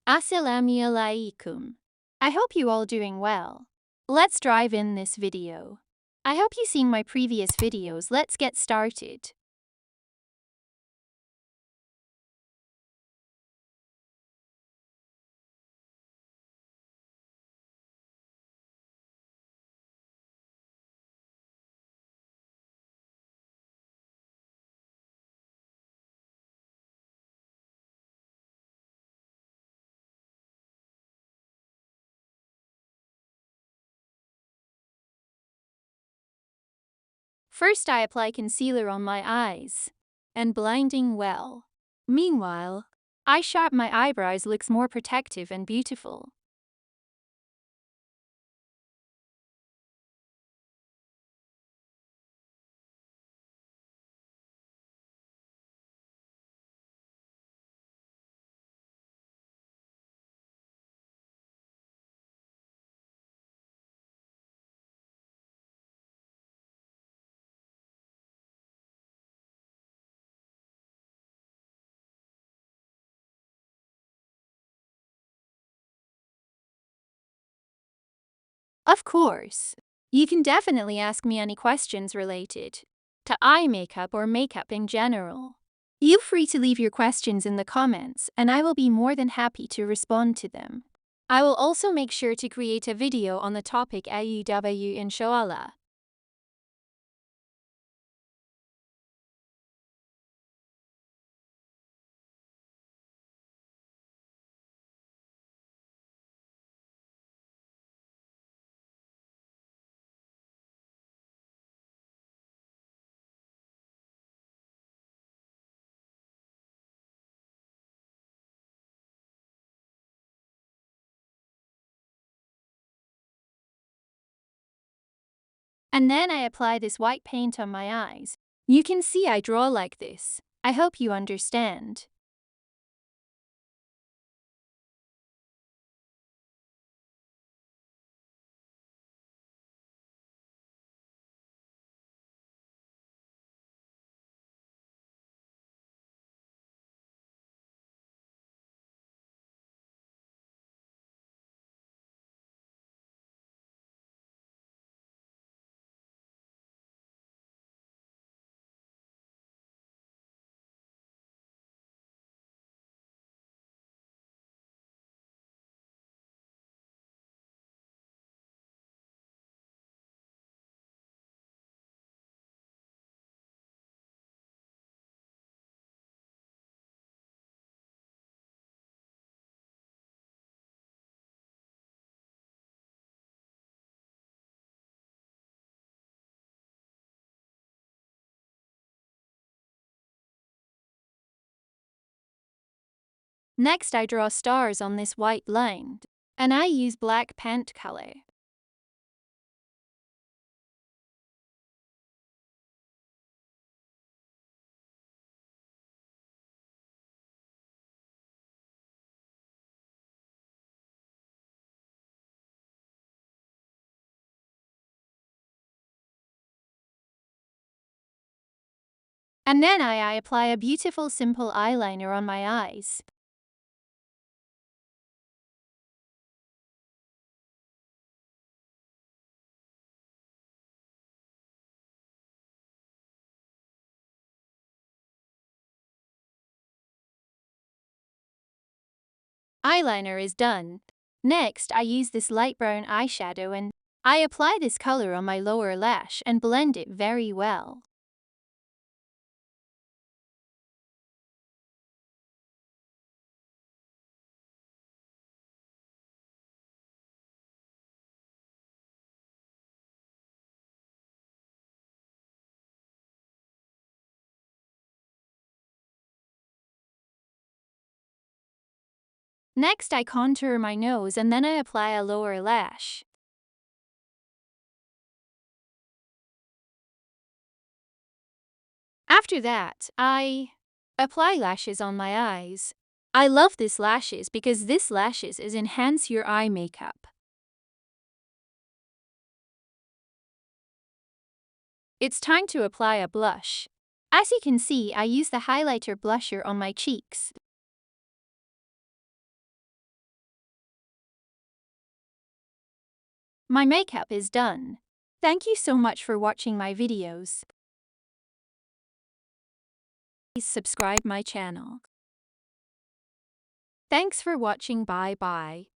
Assalamu alaikum. I hope you all doing well. Let's dive in this video. I hope you seen my previous videos. Let's get started. First, I apply concealer on my eyes and blending well. Meanwhile, I sharpen my eyebrows, looks more protective and beautiful. Of course, you can definitely ask me any questions related to eye makeup or makeup in general. Feel free to leave your questions in the comments and I will be more than happy to respond to them. I will also make sure to create a video on the topic AEW inshallah. And then I apply this white paint on my eyes. You can see I draw like this. I hope you understand. Next, I draw stars on this white line, and I use black paint color. And then I apply a beautiful simple eyeliner on my eyes. Eyeliner is done. Next, I use this light brown eyeshadow and I apply this color on my lower lash and blend it very well. Next, I contour my nose and then I apply a lower lash. After that, I apply lashes on my eyes. I love this lashes because this lashes is enhance your eye makeup. It's time to apply a blush. As you can see, I use the highlighter blusher on my cheeks. My makeup is done. Thank you so much for watching my videos. Please subscribe my channel. Thanks for watching. Bye bye.